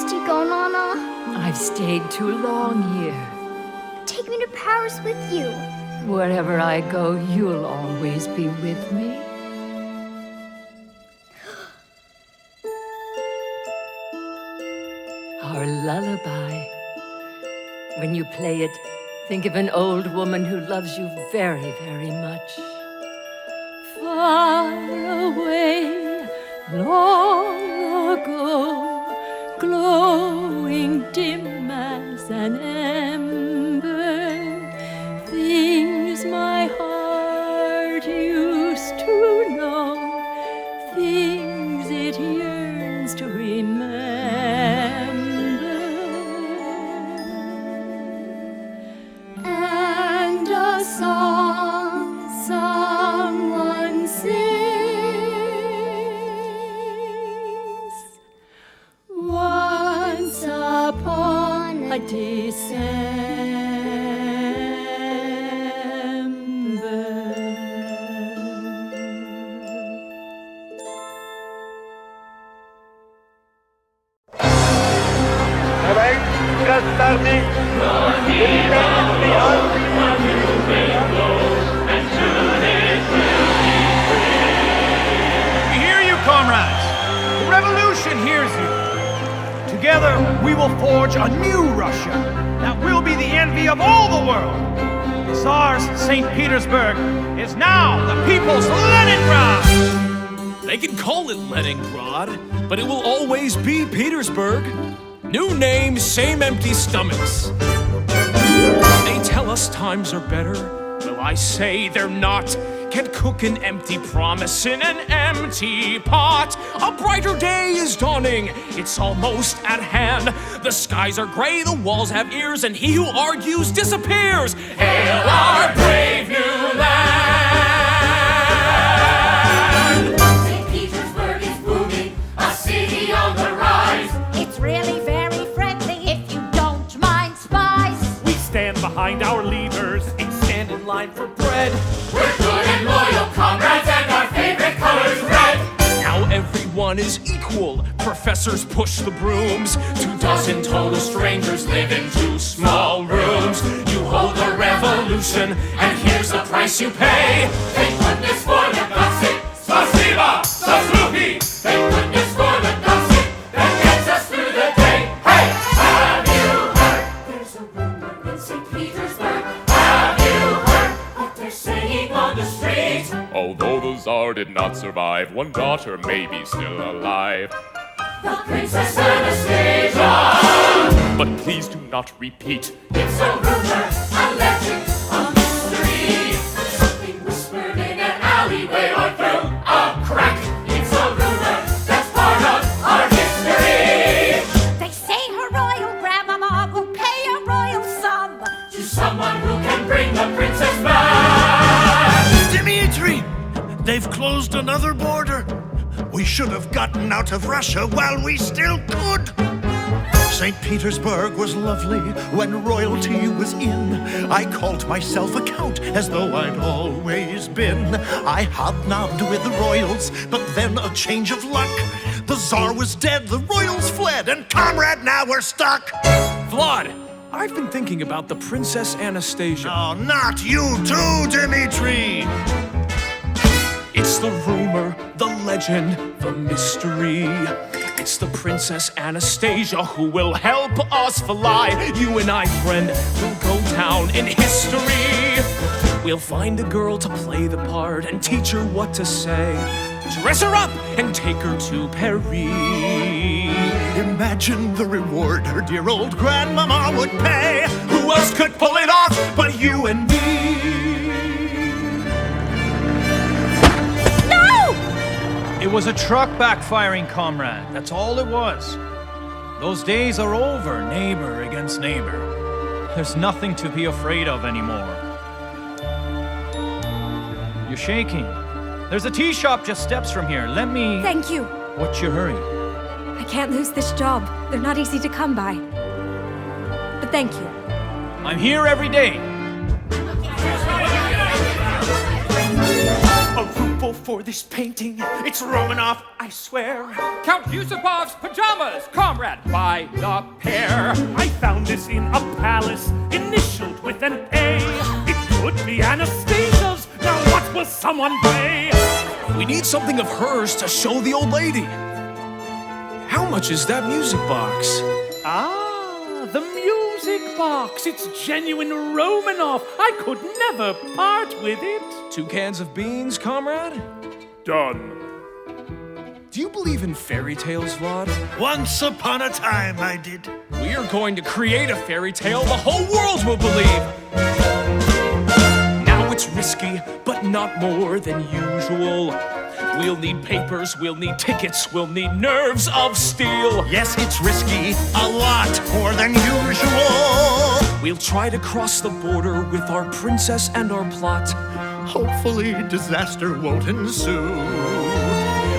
must you go, Nana? I've stayed too long here. Take me to Paris with you. Wherever I go, you'll always be with me. Our lullaby. When you play it, think of an old woman who loves you very, very much. Far away, long ago, glowing dim as an ember, things my heart used to know, things it yearns to remember. And a song someone sings once upon a December. We hear you, comrades. The revolution hears you. Together, we will forge a new Russia that will be the envy of all the world. The Tsar's St. Petersburg is now the people's Leningrad. They can call it Leningrad, but it will always be Petersburg. New name, same empty stomachs. They tell us times are better. Well, I say they're not. Can't cook an empty promise in an empty pot. A brighter day is dawning. It's almost at hand. The skies are gray, the walls have ears, and he who argues disappears. Hail our brave new land! St. Petersburg is booming, a city on the rise. It's really very friendly if you don't mind spies. We stand behind our leaders and stand in line for bread. We're good and loyal comrades, and our favorite color's red. Now everyone is equal. Professors push the brooms. 24 total strangers live in 2 small rooms. You hold the revolution, and here's the price you pay. Thank goodness for the gossip. Spasiba, Sasluki. Thank goodness for the gossip that gets us through the day. Hey, have you heard? There's a rumor in St. Petersburg. Have you heard what they're saying on the street? Although the Tsar did not survive, one daughter may be still alive. The Princess Anastasia. But please do not repeat. It's a rumor, a legend, a mystery. Something whispered in an alleyway or through a crack. It's a rumor that's part of our history. They say her royal grandmama will pay a royal sum to someone who can bring the princess back. Dmitri! They've closed another border. We should have gotten out of Russia while we still could. St. Petersburg was lovely when royalty was in. I called myself a count as though I'd always been. I hobnobbed with the royals, but then a change of luck. The Tsar was dead, the royals fled, and comrade, now we're stuck. Vlad, I've been thinking about the Princess Anastasia. Oh, not you too, Dmitri! It's the rumor, the legend, the mystery. It's the Princess Anastasia who will help us fly. You and I, friend, will go down in history. We'll find a girl to play the part and teach her what to say. Dress her up and take her to Paris. Imagine the reward her dear old grandmama would pay. Who else could pull it off but you and me? It was a truck backfiring, comrade. That's all it was. Those days are over, neighbor against neighbor. There's nothing to be afraid of anymore. You're shaking. There's a tea shop just steps from here. Let me... Thank you. What's your hurry? I can't lose this job. They're not easy to come by. But thank you. I'm here every day. A ruble for this painting. It's Romanoff, I swear. Count Yusupov's pajamas, comrade, by the pair. I found this in a palace, initialed with an A. It could be Anastasia's. Now what will someone pay? We need something of hers to show the old lady. How much is that music box? Ah, the music box. It's genuine Romanoff. I could never part with it. 2 cans of beans, comrade? Done. Do you believe in fairy tales, Vlad? Once upon a time I did. We are going to create a fairy tale the whole world will believe. Now it's risky, but not more than usual. We'll need papers, we'll need tickets, we'll need nerves of steel. Yes, it's risky, a lot more than usual. We'll try to cross the border with our princess and our plot. Hopefully disaster won't ensue.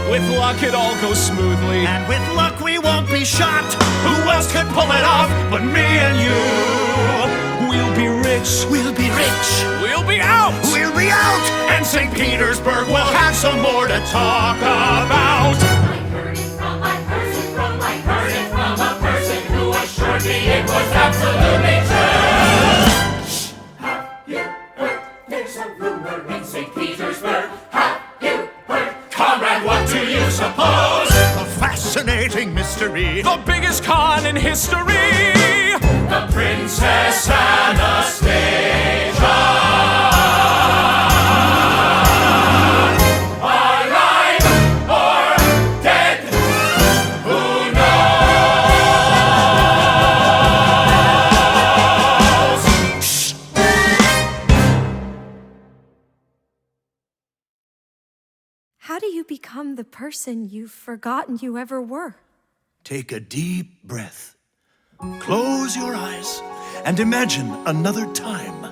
With luck, it all goes smoothly. And with luck, we won't be shot. Who else could pull it off but me and you? We'll be rich. We'll be rich. We'll be out. We'll be out. And St. Petersburg will have some more to talk about. I heard it from a person who assured me it was absolutely true. Shh, have you heard? There's a rumor in St. Petersburg. Have you heard? Comrade, what do you suppose? A fascinating mystery. The biggest con in history. The Princess Anastasia. Alive or dead? Who knows? Shh. How do you become the person you've forgotten you ever were? Take a deep breath. Close your eyes and imagine another time,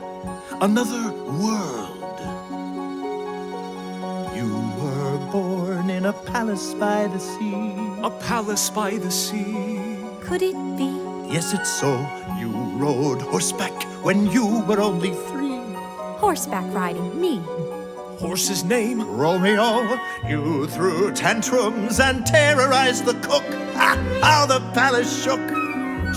another world. You were born in a palace by the sea. A palace by the sea. Could it be? Yes, it's so. You rode horseback when you were only 3. Horseback riding, me. Horse's name? Romeo, you threw tantrums and terrorized the cook. Ha! How the palace shook.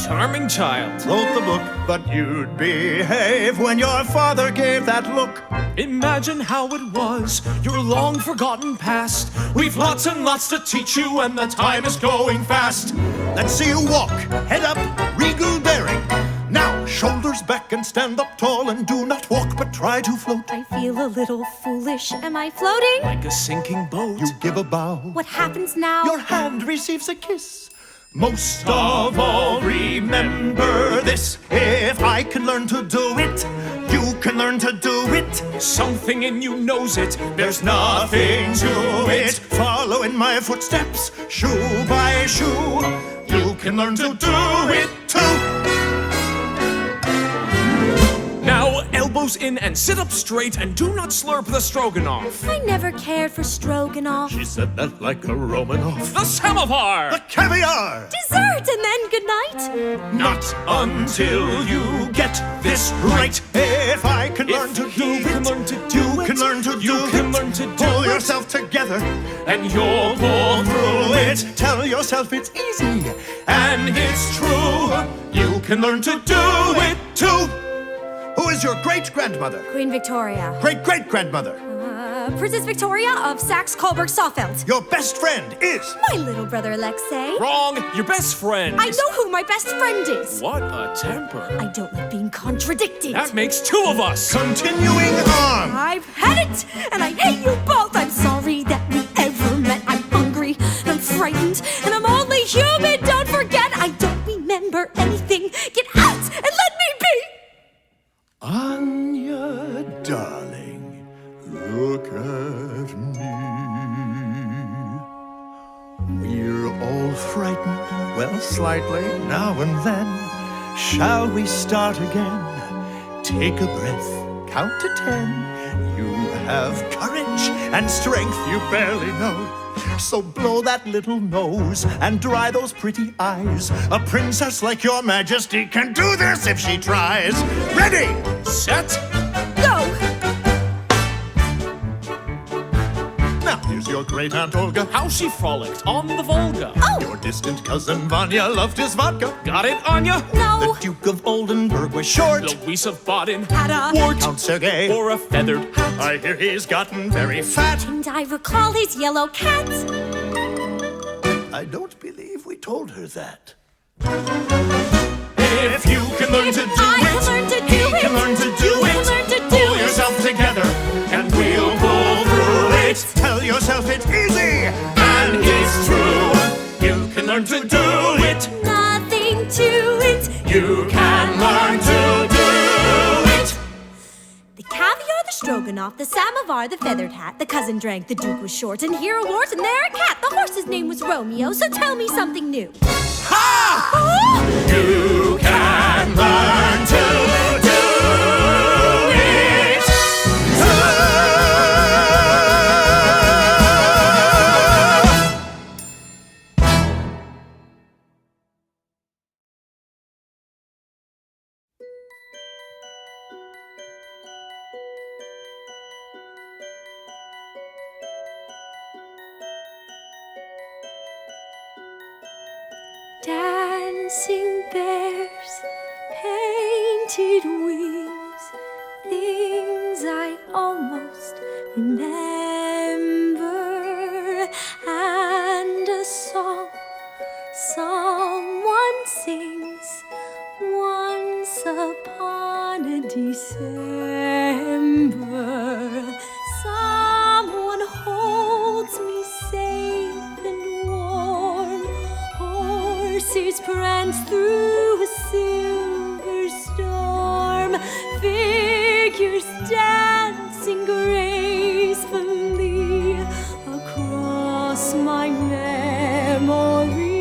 Charming child. Wrote the book, but you'd behave when your father gave that look. Imagine how it was, your long forgotten past. We've lots and lots to teach you, and the time is going fast. Let's see you walk, head up, regal bearing. Now, shoulders back and stand up tall, and do not walk, but try to float. I feel a little foolish. Am I floating? Like a sinking boat. You give a bow. What happens now? Your hand receives a kiss. Most of all, remember this. If I can learn to do it, you can learn to do it. Something in you knows it. There's nothing to it. Follow in my footsteps, shoe by shoe. You can learn to do it too. Now, elbows in and sit up straight, and do not slurp the stroganoff. I never cared for stroganoff. She said that like a Romanoff. The samovar! The caviar! Dessert and then goodnight. Not until you get this right. If I can learn to do it, you can learn to do it. Pull yourself together, and you'll pull through it. Tell yourself it's easy, And it's true. you can learn to do it too. Who is your great-grandmother? Queen Victoria. Great-great-grandmother? Princess Victoria of Saxe-Coburg-Saalfeld. Your best friend is? My little brother Alexei. Wrong. Your best friend. I know who my best friend is. What a temper. I don't like being contradicted. That makes 2 of us. Continuing on. I've had it, and I hate you both. I'm sorry that we ever met. I'm hungry, and I'm frightened, and I'm only human. Don't forget, I don't remember anything. Get out and let me be. Anya, darling, look at me. We're all frightened, well, slightly, now and then. Shall we start again? Take a breath, count to 10. You have courage and strength you barely know. So blow that little nose and dry those pretty eyes. A princess like your majesty can do this if she tries. Ready? Set. Go. Now, great Aunt Olga. How she frolicked on the Volga. Oh! Your distant cousin Vanya loved his vodka. Got it, Anya? No! The Duke of Oldenburg was short. Louise of Baden Had a wart Count Sergei, or a feathered hat. I hear he's gotten very fat. And I recall his yellow cat. I don't believe we told her that. If you can learn to do I it, can learn to do he it. can learn to do You it. can learn to do Pull it. yourself together, and we'll pull through it. Tell yourself it's easy. And it's true, you can learn to do it. Nothing to it. You can learn to do it. The caviar, the stroganoff, the samovar, the feathered hat. The cousin drank, the duke was short, and here a wart, and there a cat. The horse's name was Romeo, so tell me something new. Ha! Oh! You can learn to do it. Dancing bears, painted wings, things I almost remember, and a song someone sings once upon a December. Someone holds me safe and warm. Horses prance through a silver storm. Figures dancing gracefully across my memory.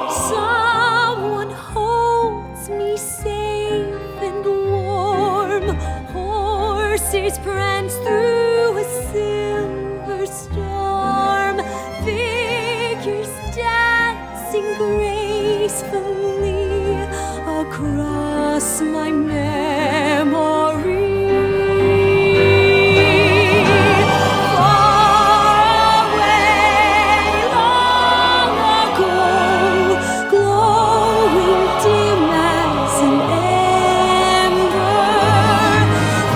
Someone holds me safe and warm. Horses prance through a silver storm. Figures dancing gracefully across my memory. Far away, long ago, glowing dim as an ember,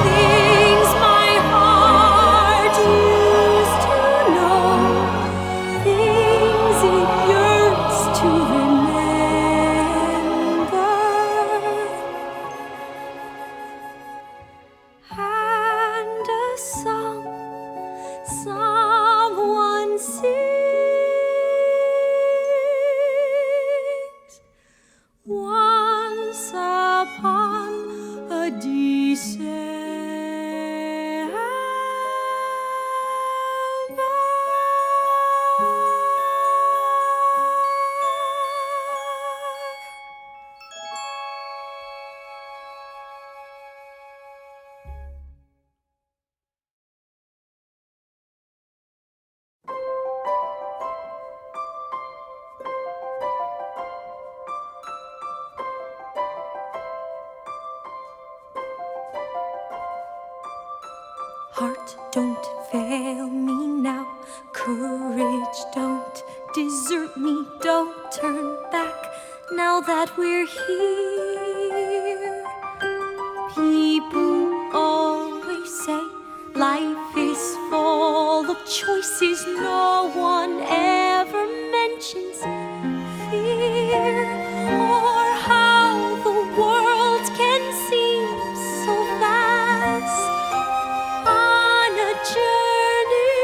things my heart used to know, things it yearns to remember. And a song someone sings once upon a Heart, don't fail me now. Courage, don't desert me. Don't turn back now that we're here. People always say life is full of choices. No one ever mentions fear or how the world can seem so vast on a journey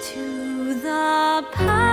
to the past.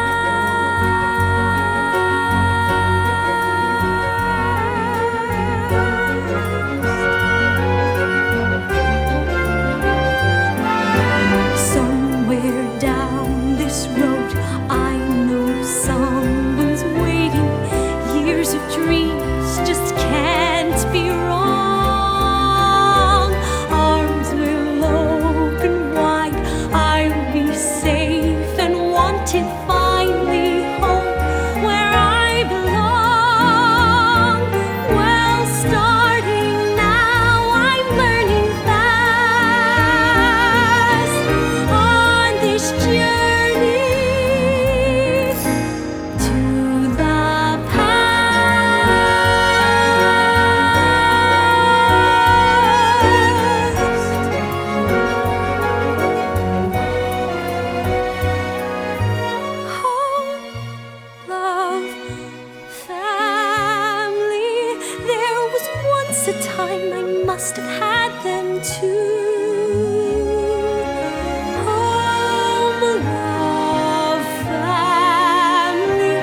Home, love, family.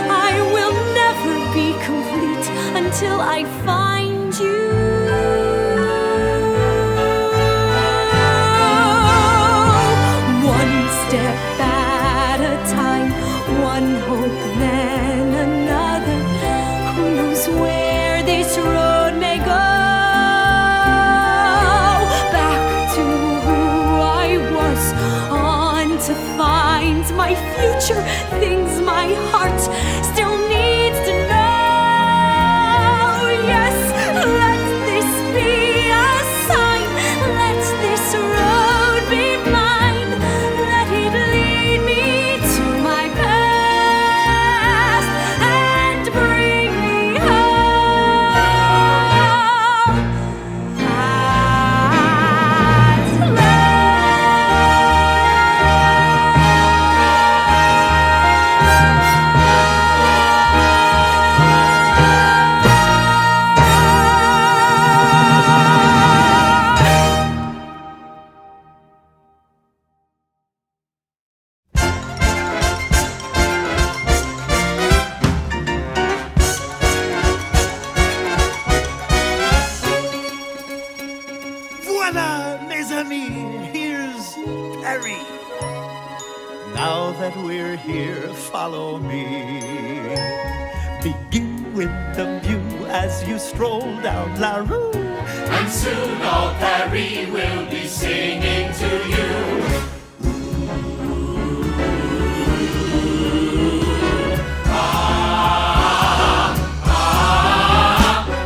I will never be complete until I find you. One step at a time, one hope then another. Who knows where this road may go? Back to who I was, on to find my future, things my heart still needs to know. Yes, let this be a sign, let this road be mine, let it lead me to my past and bring me home at Voila, mes amis, here's Perry. Now that we're here, follow me. Begin with the view as you stroll down La Rue. And soon all Paris will be singing to you.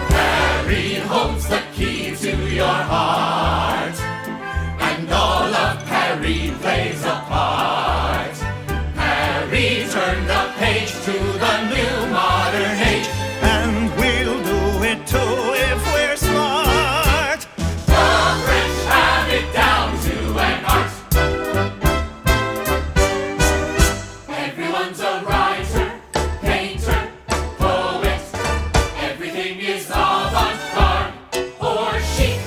Paris holds the key to your heart, and all of Paris plays a part. Paris turned the page to the new modern age, And we'll do it too if we're smart. the French have it down to an art. Everyone's a writer, painter, poet. Everything is avant-garde or chic.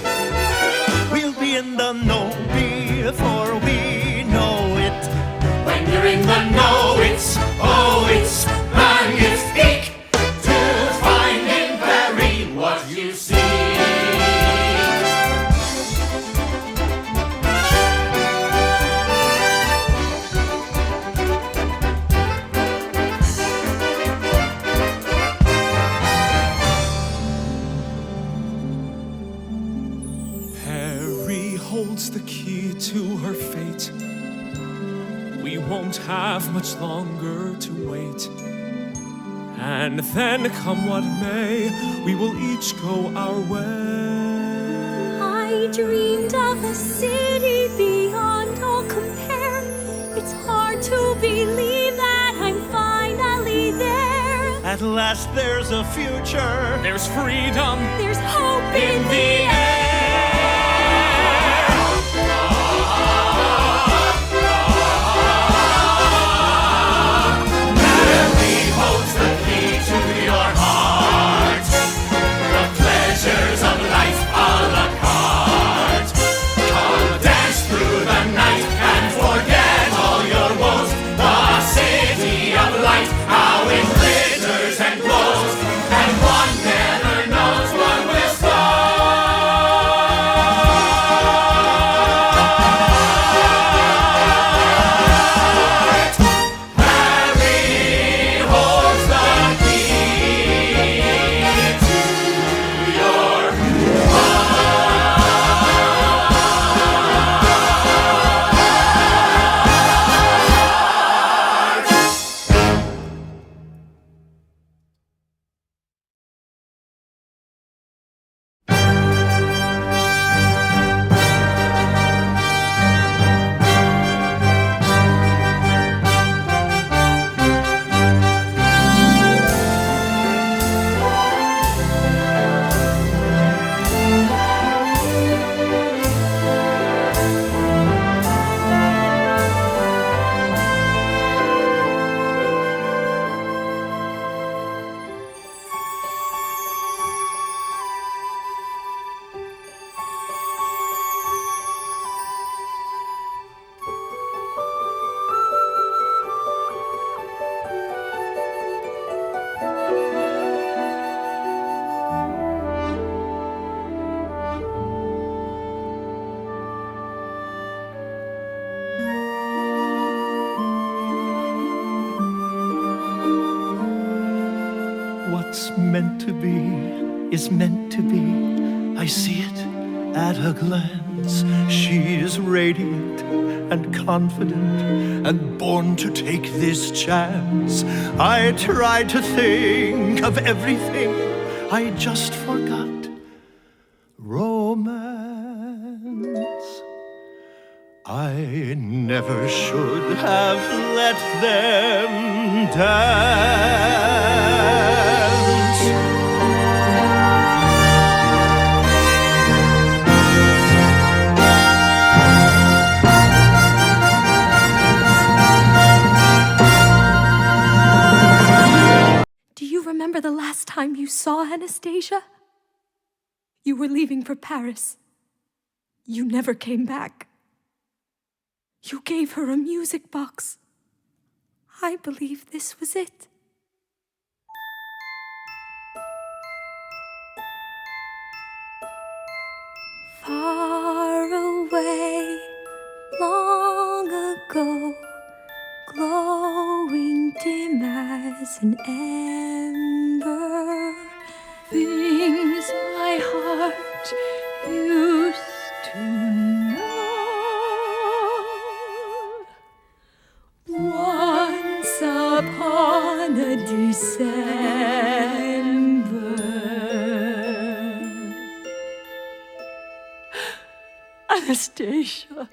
We'll be in the know before we know it. When you're in the know, it's magnifique to find in Paris what you seek. Harry holds the key to her fate. We won't have much longer to wait. And then, come what may, we will each go our way. I dreamed of a city beyond all compare. It's hard to believe that I'm finally there. At last there's a future. There's freedom There's hope in the air. Paris holds the key to your heart. The pleasures of life a la carte. Come dance through the night and forget all your woes. The city of light, how it glitters and glows, and one never knows what will start. meant to be is meant to be. I see it at a glance. She is radiant and confident and born to take this chance. I tried to think of everything, I just forgot romance. I never should have let them dance. Do you remember the last time you saw Anastasia? You were leaving for Paris. You never came back. You gave her a music box. I believe this was it. Far away, long ago, glowing dim as an ember, things my heart used to know. Once upon a December, Anastasia.